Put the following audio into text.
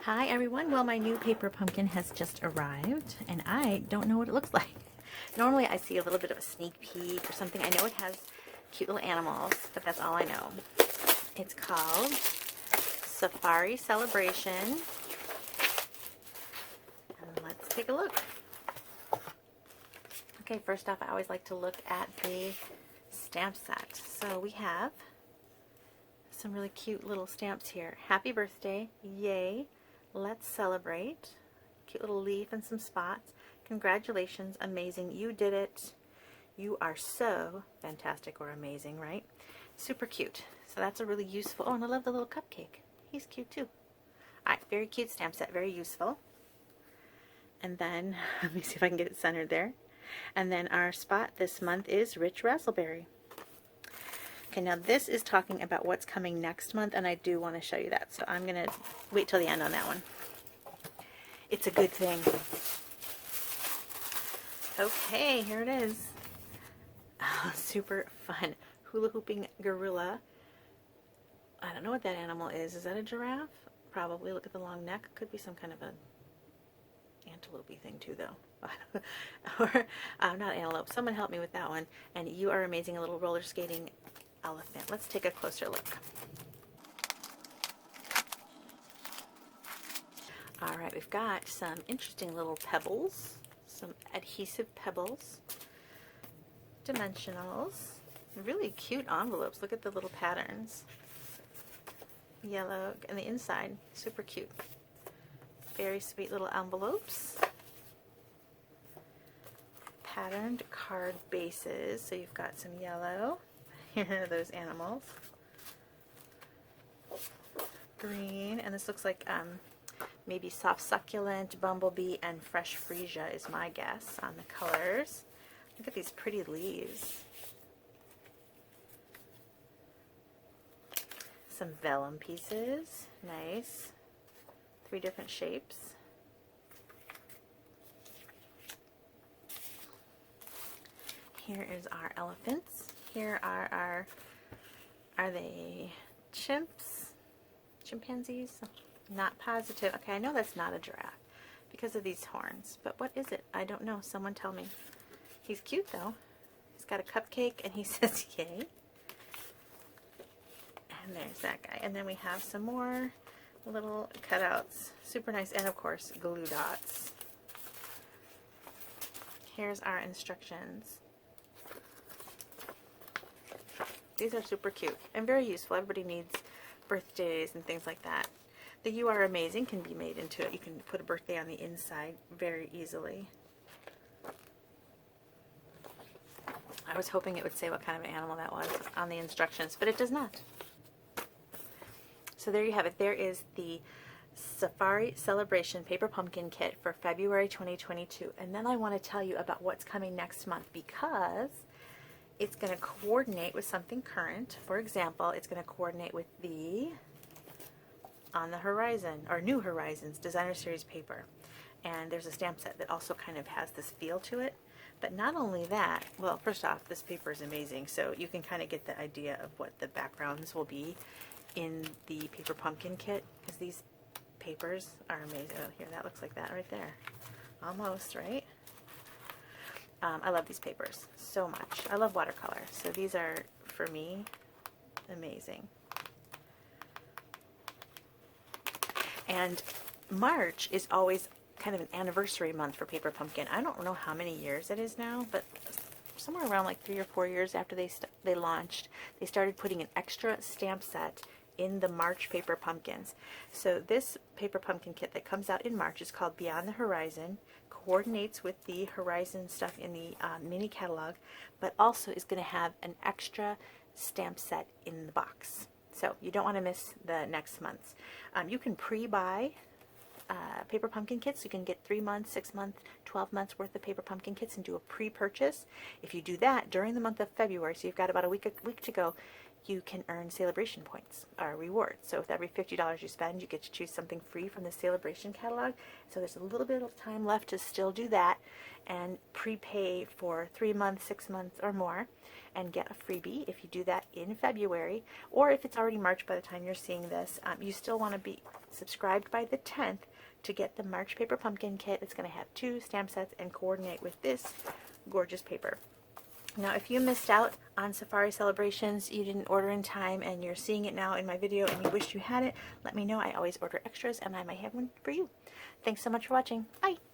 Hi everyone, well my new paper pumpkin has just arrived and I don't know what it looks like. Normally I see a little bit of a sneak peek or something. I know it has cute little animals, but that's all I know. It's called Safari Celebration. And let's take a look. Okay, first off I always like to look at the stamp set. So we have some really cute little stamps here. Happy birthday, yay. Let's celebrate. Cute little leaf and some spots. Congratulations, amazing. You did it. You are so fantastic or amazing, right? Super cute. So that's a really useful. Oh, and I love the little cupcake. He's cute too. All right, very cute stamp set, very useful. And then, let me see if I can get it centered there. And then our spot this month is Rich Razzleberry. Okay, now this is talking about what's coming next month, and I do want to show you that. So I'm going to wait till the end on that one. It's a good thing. Okay, here it is. Oh, super fun. Hula hooping gorilla. I don't know what that animal is. Is that a giraffe? Probably. Look at the long neck. Could be some kind of a antelope-y thing too, though. Or not antelope. Someone help me with that one. And you are amazing. A little roller skating elephant. Let's take a closer look. All right, we've got some interesting little pebbles, some adhesive pebbles, dimensionals, really cute envelopes. Look at the little patterns. Yellow, and the inside, super cute. Very sweet little envelopes. Patterned card bases, so you've got some yellow. Here are those animals. Green, and this looks like maybe soft succulent, bumblebee, and fresh freesia is my guess on the colors. Look at these pretty leaves. Some vellum pieces, nice. 3 different shapes. Here is our elephants. Here are they chimps? Chimpanzees? Not positive. Okay, I know that's not a giraffe because of these horns, but what is it? I don't know. Someone tell me. He's cute though. He's got a cupcake and he says yay. And there's that guy. And then we have some more little cutouts. Super nice. And of course, glue dots. Here's our instructions. These are super cute and very useful. Everybody needs birthdays and things like that. The You Are Amazing can be made into it. You can put a birthday on the inside very easily. I was hoping it would say what kind of animal that was on the instructions, but it does not. So there you have it. There is the Safari Celebration Paper Pumpkin Kit for February 2022. And then I want to tell you about what's coming next month because it's going to coordinate with something current. For example, it's going to coordinate with the On the Horizon, or New Horizons Designer Series paper. And there's a stamp set that also kind of has this feel to it. But not only that, well, first off, this paper is amazing, so you can kind of get the idea of what the backgrounds will be in the Paper Pumpkin Kit, because these papers are amazing. Oh, here, that looks like that right there. Almost, right? I love these papers so much. I love watercolor, so these are, for me, amazing. And March is always kind of an anniversary month for Paper Pumpkin. I don't know how many years it is now, but somewhere around like 3 or 4 years after they launched, they started putting an extra stamp set in the March Paper Pumpkins. So this Paper Pumpkin Kit that comes out in March is called Beyond the Horizon, coordinates with the Horizon stuff in the mini catalog, but also is going to have an extra stamp set in the box. So you don't want to miss the next month's. You can pre-buy Paper Pumpkin kits. You can get 3 months, 6 months, 12 months worth of Paper Pumpkin kits and do a pre-purchase. If you do that during the month of February, so you've got about a week to go, you can earn celebration points or rewards. So with every $50 you spend, you get to choose something free from the celebration catalog. So there's a little bit of time left to still do that and prepay for 3 months, 6 months or more and get a freebie if you do that in February. Or if it's already March by the time you're seeing this, you still want to be subscribed by the 10th to get the March Paper Pumpkin Kit. It's going to have 2 stamp sets and coordinate with this gorgeous paper. Now, if you missed out on Safari Celebrations, you didn't order in time, and you're seeing it now in my video and you wish you had it, let me know. I always order extras, and I might have one for you. Thanks so much for watching. Bye!